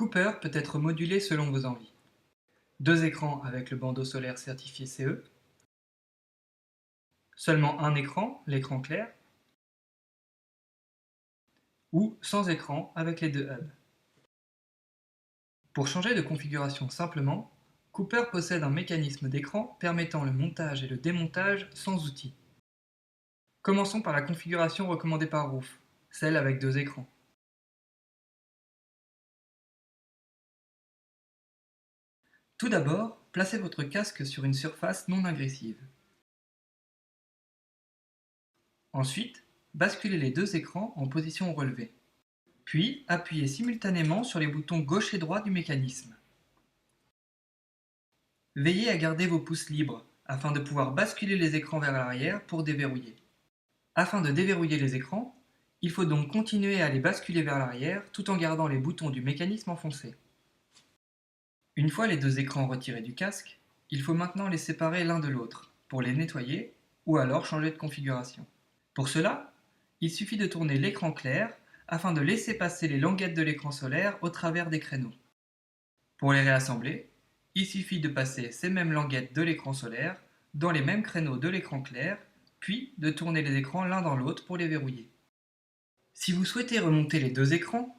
Cooper peut être modulé selon vos envies. 2 écrans avec le bandeau solaire certifié CE, seulement un écran, l'écran clair, ou sans écran avec les 2 hubs. Pour changer de configuration simplement, Cooper possède un mécanisme d'écran permettant le montage et le démontage sans outil. Commençons par la configuration recommandée par Roof, celle avec 2 écrans. Tout d'abord, placez votre casque sur une surface non agressive. Ensuite, basculez les 2 écrans en position relevée. Puis, appuyez simultanément sur les boutons gauche et droit du mécanisme. Veillez à garder vos pouces libres afin de pouvoir basculer les écrans vers l'arrière pour déverrouiller. Afin de déverrouiller les écrans, il faut donc continuer à les basculer vers l'arrière tout en gardant les boutons du mécanisme enfoncés. Une fois les 2 écrans retirés du casque, il faut maintenant les séparer l'un de l'autre pour les nettoyer ou alors changer de configuration. Pour cela, il suffit de tourner l'écran clair afin de laisser passer les languettes de l'écran solaire au travers des créneaux. Pour les réassembler, il suffit de passer ces mêmes languettes de l'écran solaire dans les mêmes créneaux de l'écran clair, puis de tourner les écrans l'un dans l'autre pour les verrouiller. Si vous souhaitez remonter les 2 écrans,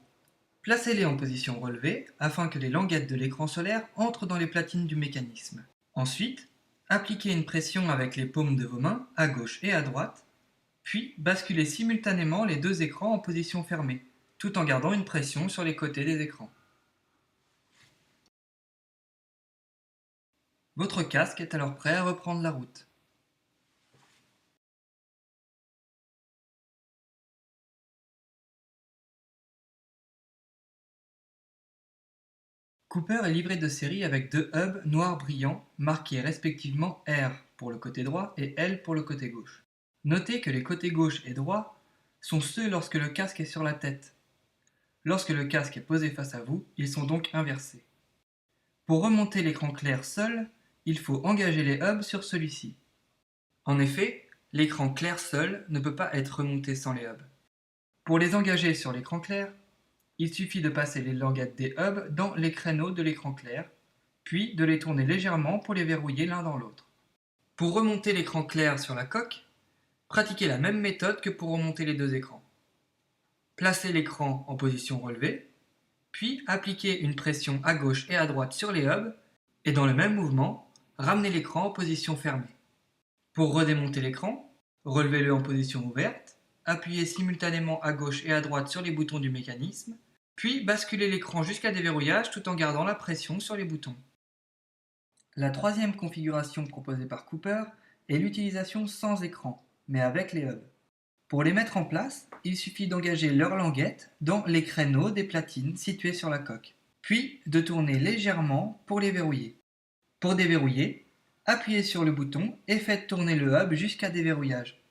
placez-les en position relevée afin que les languettes de l'écran solaire entrent dans les platines du mécanisme. Ensuite, appliquez une pression avec les paumes de vos mains à gauche et à droite, puis basculez simultanément les 2 écrans en position fermée, tout en gardant une pression sur les côtés des écrans. Votre casque est alors prêt à reprendre la route. Cooper est livré de série avec 2 hubs noirs brillants marqués respectivement R pour le côté droit et L pour le côté gauche. Notez que les côtés gauche et droit sont ceux lorsque le casque est sur la tête. Lorsque le casque est posé face à vous, ils sont donc inversés. Pour remonter l'écran clair seul, il faut engager les hubs sur celui-ci. En effet, l'écran clair seul ne peut pas être remonté sans les hubs. Pour les engager sur l'écran clair, il suffit de passer les languettes des hubs dans les créneaux de l'écran clair, puis de les tourner légèrement pour les verrouiller l'un dans l'autre. Pour remonter l'écran clair sur la coque, pratiquez la même méthode que pour remonter les 2 écrans. Placez l'écran en position relevée, puis appliquez une pression à gauche et à droite sur les hubs, et dans le même mouvement, ramenez l'écran en position fermée. Pour redémonter l'écran, relevez-le en position ouverte, appuyez simultanément à gauche et à droite sur les boutons du mécanisme, puis basculez l'écran jusqu'à déverrouillage tout en gardant la pression sur les boutons. La troisième configuration proposée par Cooper est l'utilisation sans écran, mais avec les hubs. Pour les mettre en place, il suffit d'engager leurs languettes dans les créneaux des platines situées sur la coque, puis de tourner légèrement pour les verrouiller. Pour déverrouiller, appuyez sur le bouton et faites tourner le hub jusqu'à déverrouillage.